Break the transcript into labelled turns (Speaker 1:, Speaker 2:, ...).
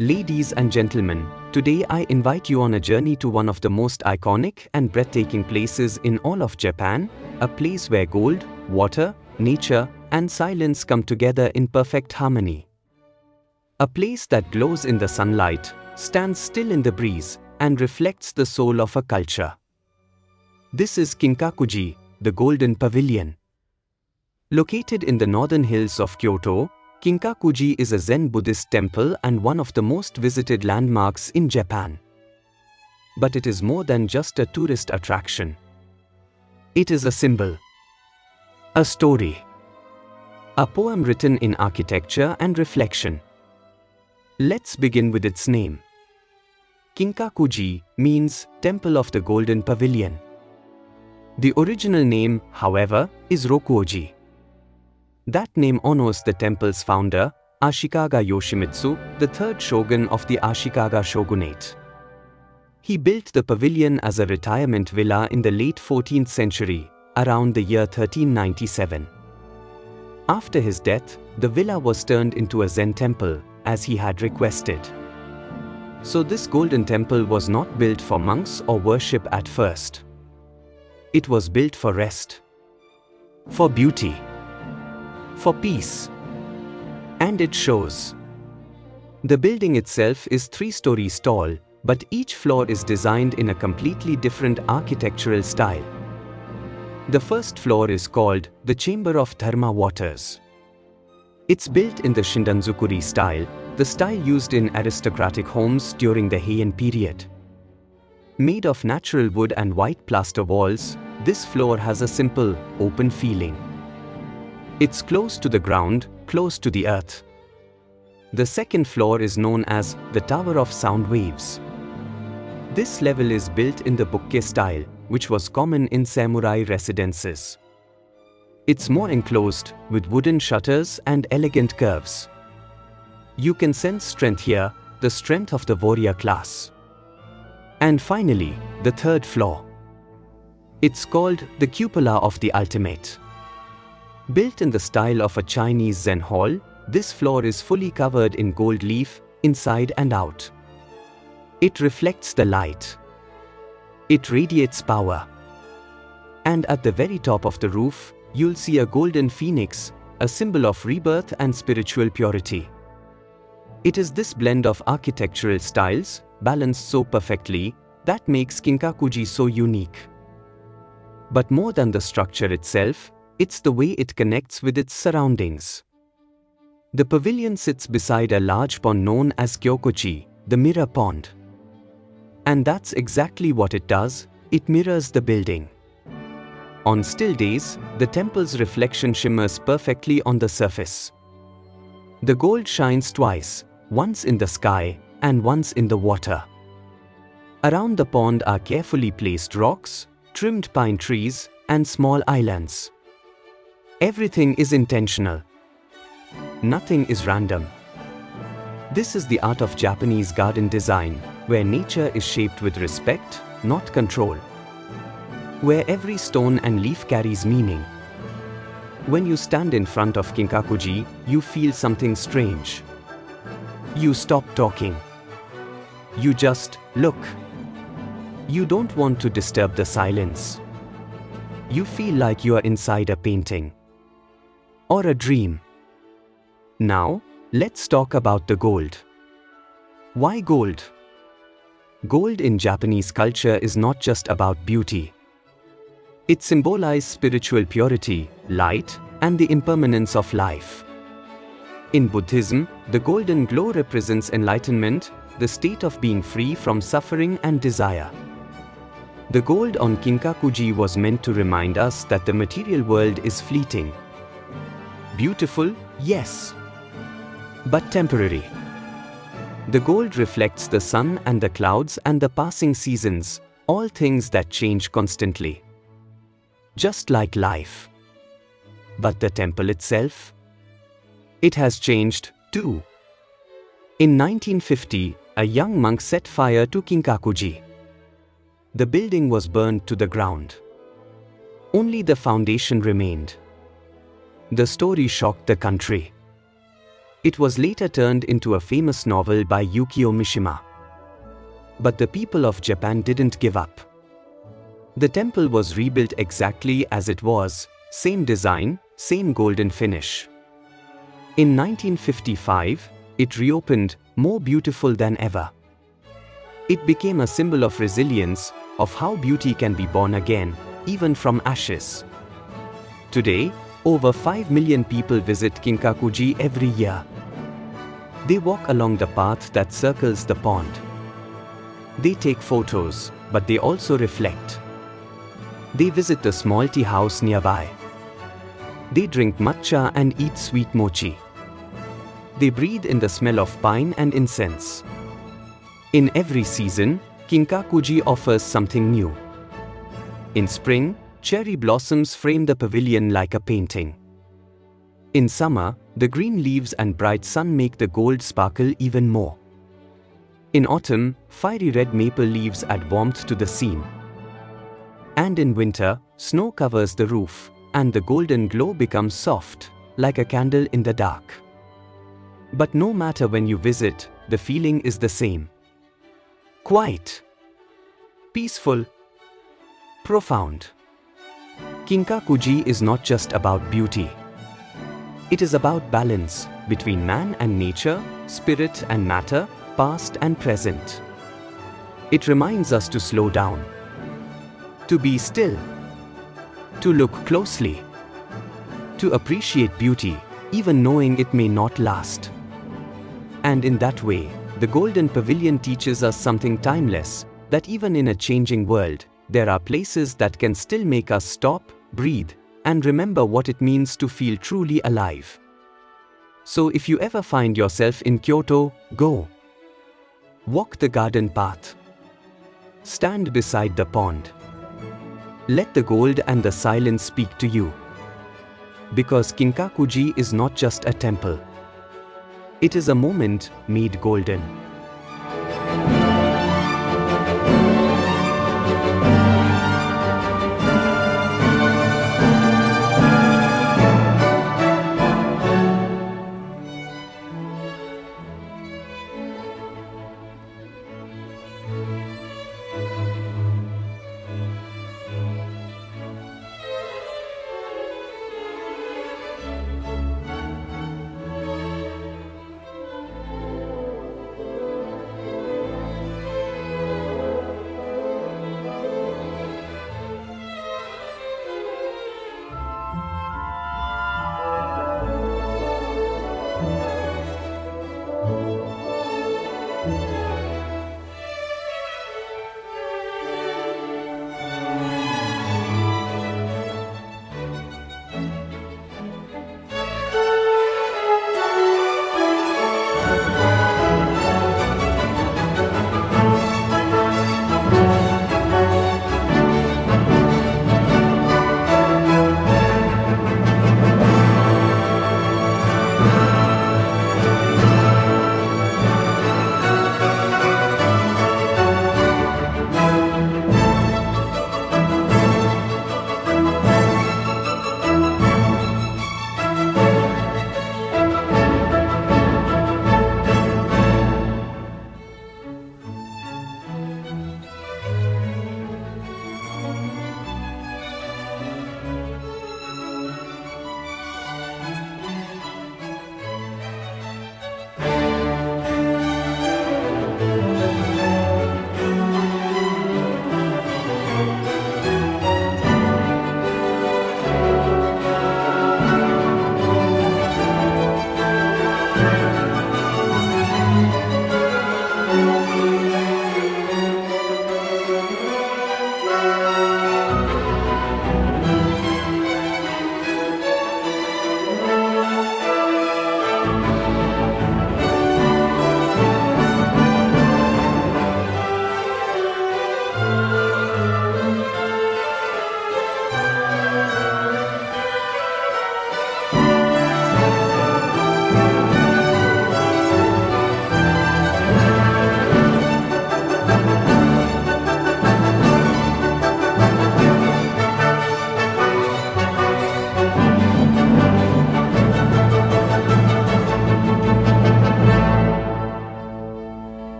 Speaker 1: Ladies and gentlemen, today I invite you on a journey to one of the most iconic and breathtaking places in all of Japan, a place where gold, water, nature, and silence come together in perfect harmony. A place that glows in the sunlight, stands still in the breeze, and reflects the soul of a culture. This is Kinkaku-ji, the Golden Pavilion. Located in the northern hills of Kyoto, Kinkaku-ji is a Zen Buddhist temple and one of the most visited landmarks in Japan. But it is more than just a tourist attraction. It is a symbol, a story, a poem written in architecture and reflection. Let's begin with its name. Kinkaku-ji means Temple of the Golden Pavilion. The original name, however, is Rokuoji. That name honors the temple's founder, Ashikaga Yoshimitsu, the third shogun of the Ashikaga shogunate. He built the pavilion as a retirement villa in the late 14th century, around the year 1397. After his death, the villa was turned into a Zen temple, as he had requested. So this golden temple was not built for monks or worship at first. It was built for rest, for beauty, for peace. And it shows. The building itself is 3 stories tall, but each floor is designed in a completely different architectural style. The first floor is called the Chamber of Dharma Waters. It's built in the Shindanzukuri style, the style used in aristocratic homes during the Heian period. Made of natural wood and white plaster walls, this floor has a simple, open feeling. It's close to the ground, close to the earth. The second floor is known as the Tower of Sound Waves. This level is built in the bukke style, which was common in samurai residences. It's more enclosed, with wooden shutters and elegant curves. You can sense strength here, the strength of the warrior class. And finally, the third floor. It's called the Cupola of the Ultimate. Built in the style of a Chinese Zen hall, this floor is fully covered in gold leaf, inside and out. It reflects the light. It radiates power. And at the very top of the roof, you'll see a golden phoenix, a symbol of rebirth and spiritual purity. It is this blend of architectural styles, balanced so perfectly, that makes Kinkaku-ji so unique. But more than the structure itself, it's the way it connects with its surroundings. The pavilion sits beside a large pond known as Kyoto-ji, the mirror pond. And that's exactly what it does, it mirrors the building. On still days, the temple's reflection shimmers perfectly on the surface. The gold shines twice, once in the sky and once in the water. Around the pond are carefully placed rocks, trimmed pine trees, and small islands. Everything is intentional. Nothing is random. This is the art of Japanese garden design, where nature is shaped with respect, not control. Where every stone and leaf carries meaning. When you stand in front of Kinkaku-ji, you feel something strange. You stop talking. You just look. You don't want to disturb the silence. You feel like you are inside a painting. Or a dream. Now, let's talk about the gold. Why gold? Gold in Japanese culture is not just about beauty. It symbolizes spiritual purity, light, and the impermanence of life. In Buddhism, the golden glow represents enlightenment, the state of being free from suffering and desire. The gold on Kinkaku-ji was meant to remind us that the material world is fleeting. Beautiful, yes, but temporary. The gold reflects the sun and the clouds and the passing seasons, all things that change constantly. Just like life. But the temple itself? It has changed, too. In 1950, a young monk set fire to Kinkaku-ji. The building was burned to the ground. Only the foundation remained. The story shocked the country. It was later turned into a famous novel by Yukio Mishima. But the people of Japan didn't give up. The temple was rebuilt exactly as it was, same design, same golden finish. In 1955, it reopened, more beautiful than ever. It became a symbol of resilience, of how beauty can be born again, even from ashes. Today, over 5 million people visit Kinkaku-ji every year. They walk along the path that circles the pond. They take photos, but they also reflect. They visit the small tea house nearby. They drink matcha and eat sweet mochi. They breathe in the smell of pine and incense. In every season, Kinkaku-ji offers something new. In spring, cherry blossoms frame the pavilion like a painting. In summer, the green leaves and bright sun make the gold sparkle even more. In autumn, fiery red maple leaves add warmth to the scene. And in winter, snow covers the roof, and the golden glow becomes soft, like a candle in the dark. But no matter when you visit, the feeling is the same. Quiet. Peaceful. Profound. Kinkaku-ji is not just about beauty. It is about balance between man and nature, spirit and matter, past and present. It reminds us to slow down, to be still, to look closely, to appreciate beauty, even knowing it may not last. And in that way, the Golden Pavilion teaches us something timeless, that even in a changing world, there are places that can still make us stop, breathe, and remember what it means to feel truly alive. So if you ever find yourself in Kyoto, go. Walk the garden path. Stand beside the pond. Let the gold and the silence speak to you. Because Kinkaku-ji is not just a temple. It is a moment made golden.